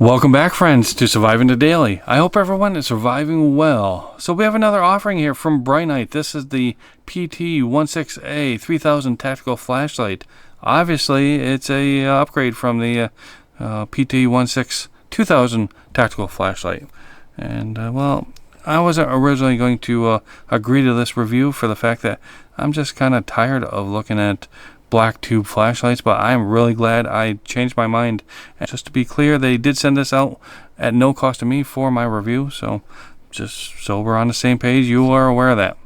Welcome back, friends, to Surviving the Daily. I hope everyone is surviving well. So we have another offering here from Brinyte. This is the PT16A 3000 Tactical Flashlight. Obviously, it's a upgrade from the PT16 2000 Tactical Flashlight. And, well, I wasn't originally going to agree to this review for the fact that I'm just kind of tired of looking at black tube flashlights, but I'm really glad I changed my mind. And just to be clear, they did send this out at no cost to me for my review, so just so we're on the same page, you are aware of that.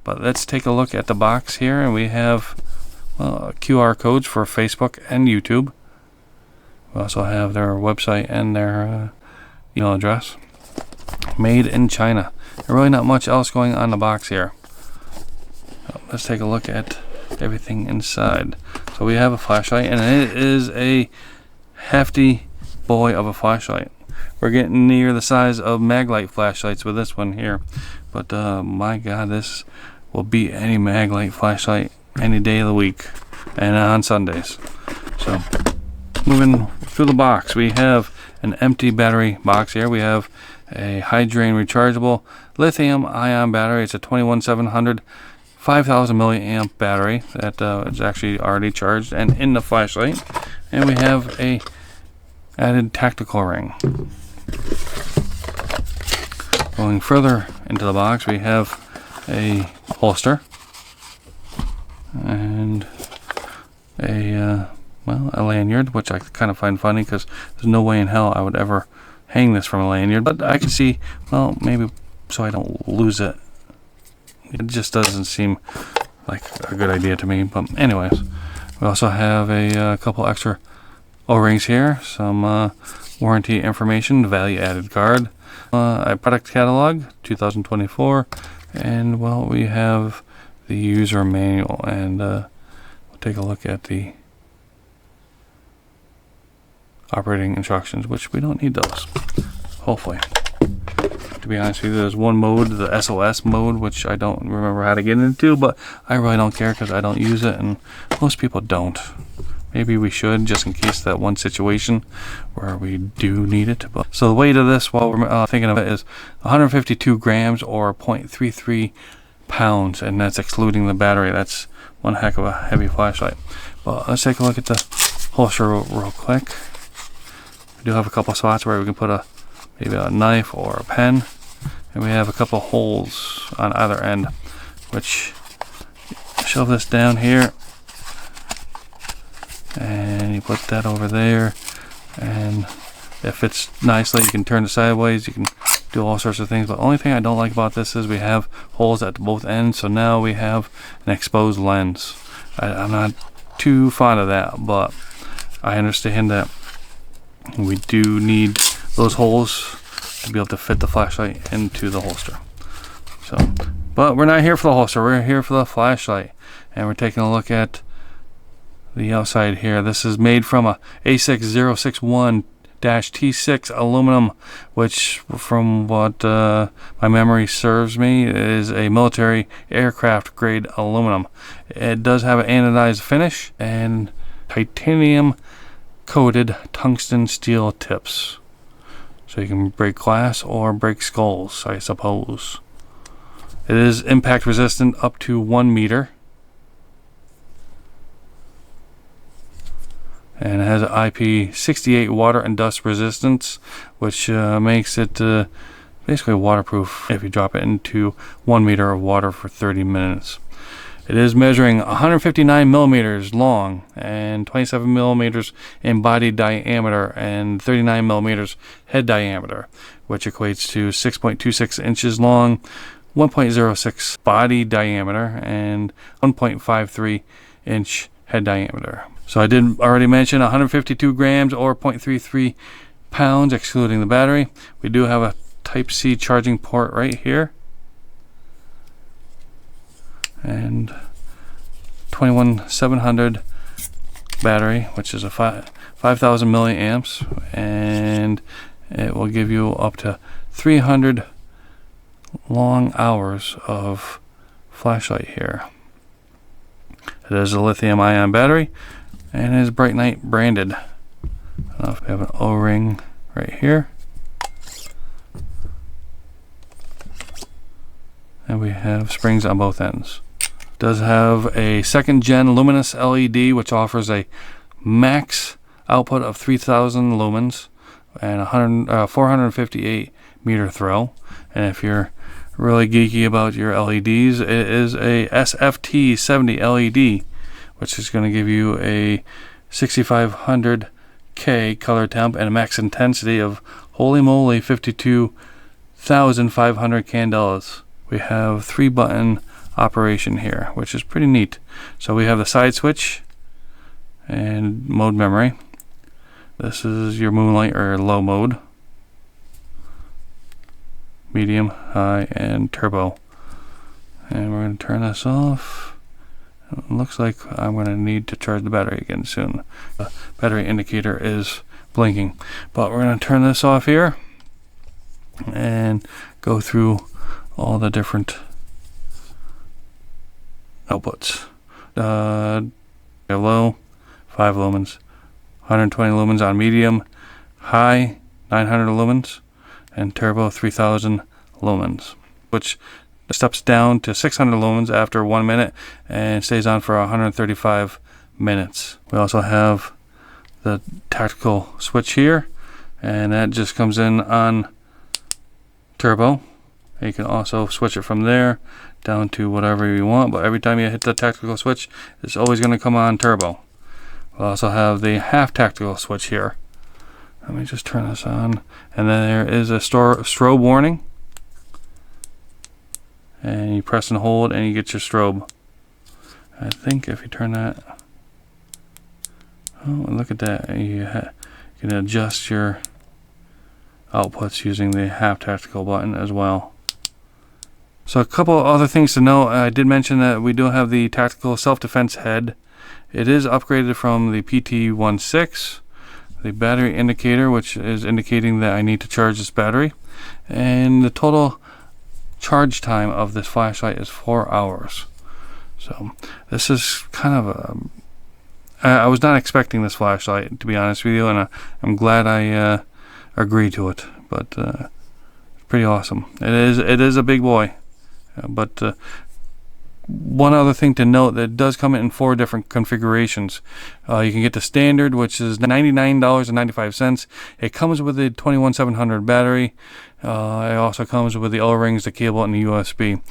But let's take a look at the box here, and we have QR codes for Facebook and YouTube. We also have their website and their email address. Made in China. There's really not much else going on in the box here. Let's take a look at everything inside. So we have a flashlight, and it is a hefty boy of a flashlight. We're getting near the size of Maglite flashlights with this one here, but my god, this will beat any Maglite flashlight any day of the week and on Sundays. So moving through the box, we have an empty battery box here. We have a high drain rechargeable lithium ion battery. It's a 21700 5000 milliamp battery that is actually already charged and in the flashlight. And we have a added tactical ring. Going further into the box, we have a holster and a lanyard, which I kind of find funny because there's no way in hell I would ever hang this from a lanyard, but I can see, well, maybe so I don't lose it. It just doesn't seem like a good idea to me. But anyways, we also have a couple extra O-rings here, some warranty information, value added card, a product catalog 2024, and well, we have the user manual, and we'll take a look at the operating instructions, which we don't need those, hopefully. To be honest with you, there's one mode, the SOS mode, which I don't remember how to get into, but I really don't care because I don't use it, and most people don't. Maybe we should, just in case that one situation where we do need it. But so the weight of this, while we're thinking of it, is 152 grams or 0.33 pounds, and that's excluding the battery. That's one heck of a heavy flashlight. But let's take a look at the holster real quick. We do have a couple spots where we can put maybe a knife or a pen, and we have a couple holes on either end, which shove this down here, and you put that over there, and it fits nicely. You can turn it sideways, you can do all sorts of things. But the only thing I don't like about this is we have holes at both ends, so now we have an exposed lens. I'm not too fond of that, but I understand that we do need those holes to be able to fit the flashlight into the holster. So, but we're not here for the holster, we're here for the flashlight, and we're taking a look at the outside here. This is made from a A6061-T6 aluminum, which, from what my memory serves me, is a military aircraft grade aluminum. It does have an anodized finish and titanium coated tungsten steel tips, so you can break glass or break skulls, I suppose. It is impact resistant up to 1 meter, and it has an IP68 water and dust resistance, which makes it basically waterproof if you drop it into 1 meter of water for 30 minutes. It is measuring 159 millimeters long and 27 millimeters in body diameter and 39 millimeters head diameter, which equates to 6.26 inches long, 1.06 body diameter, and 1.53 inch head diameter. So I did already mention 152 grams or 0.33 pounds excluding the battery. We do have a Type-C charging port right here, and 21700 battery, which is a 5000 milliamps, and it will give you up to 300 long hours of flashlight here. It is a lithium ion battery and is Brinyte branded. I don't know if we have an O-ring right here. And we have springs on both ends. Does have a second gen luminous LED, which offers a max output of 3000 lumens and 458 meter throw. And if you're really geeky about your LEDs, it is a SFT 70 LED, which is going to give you a 6500K color temp and a max intensity of, holy moly, 52,500 candles. We have 3-button operation here, which is pretty neat. So we have the side switch and mode memory. This is your moonlight or low mode, medium, high, and turbo. And we're going to turn this off. It looks like I'm going to need to charge the battery again soon. The battery indicator is blinking, but we're going to turn this off here and go through all the different outputs. Low, 5 lumens, 120 lumens on medium, high, 900 lumens, and turbo, 3000 lumens, which steps down to 600 lumens after 1 minute and stays on for 135 minutes. We also have the tactical switch here, and that just comes in on turbo. You can also switch it from there down to whatever you want, but every time you hit the tactical switch, it's always going to come on turbo. We'll also have the half tactical switch here. Let me just turn this on, and then there is a strobe warning, and you press and hold and you get your strobe. I think if you turn that, oh, look at that, you can adjust your outputs using the half tactical button as well. So a couple other things to note. I did mention that we do have the tactical self-defense head. It is upgraded from the PT16. The battery indicator, which is indicating that I need to charge this battery. And the total charge time of this flashlight is 4 hours. So this is kind of a... I was not expecting this flashlight, to be honest with you, and I'm glad I agreed to it. But it's pretty awesome. It is a big boy. But one other thing to note, that it does come in 4 different configurations. You can get the standard, which is $99.95. It comes with a 21700 battery. It also comes with the O-rings, the cable, and the USB.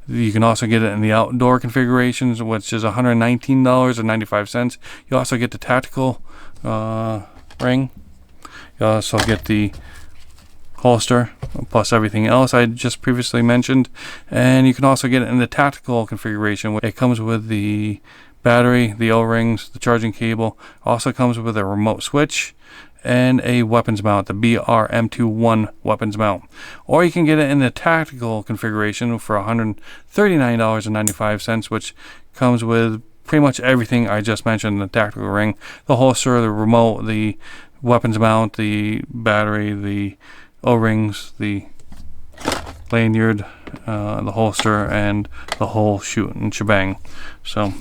You can also get it in the outdoor configurations, which is $119.95. You also get the tactical ring. You also get the holster plus everything else I just previously mentioned, and you can also get it in the tactical configuration. It comes with the battery, the O-rings, the charging cable. Also comes with a remote switch and a weapons mount, the BR-M21 weapons mount. Or you can get it in the tactical configuration for $139.95, which comes with pretty much everything I just mentioned: the tactical ring, the holster, the remote, the weapons mount, the battery, the O-rings, the lanyard, the holster, and the whole shoot and shebang. So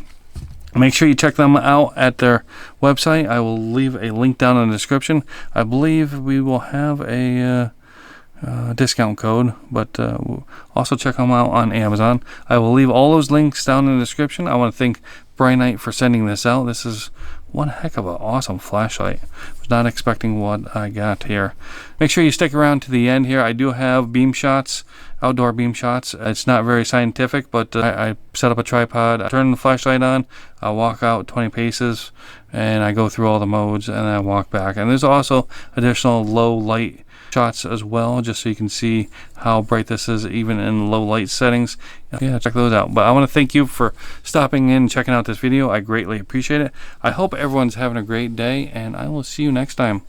make sure you check them out at their website. I will leave a link down in the description. I believe we will have a discount code, but also check them out on Amazon. I will leave all those links down in the description. I want to thank Brinyte for sending this out. This is one heck of an awesome flashlight. Was not expecting what I got here. Make sure you stick around to the end here. I do have beam shots, outdoor beam shots. It's not very scientific, but I set up a tripod, I turn the flashlight on, I walk out 20 paces, and I go through all the modes, and then I walk back. And there's also additional low light shots as well, just so you can see how bright this is even in low light settings. Yeah, check those out. But I want to thank you for stopping in and checking out this video. I greatly appreciate it. I hope everyone's having a great day, and I will see you next time.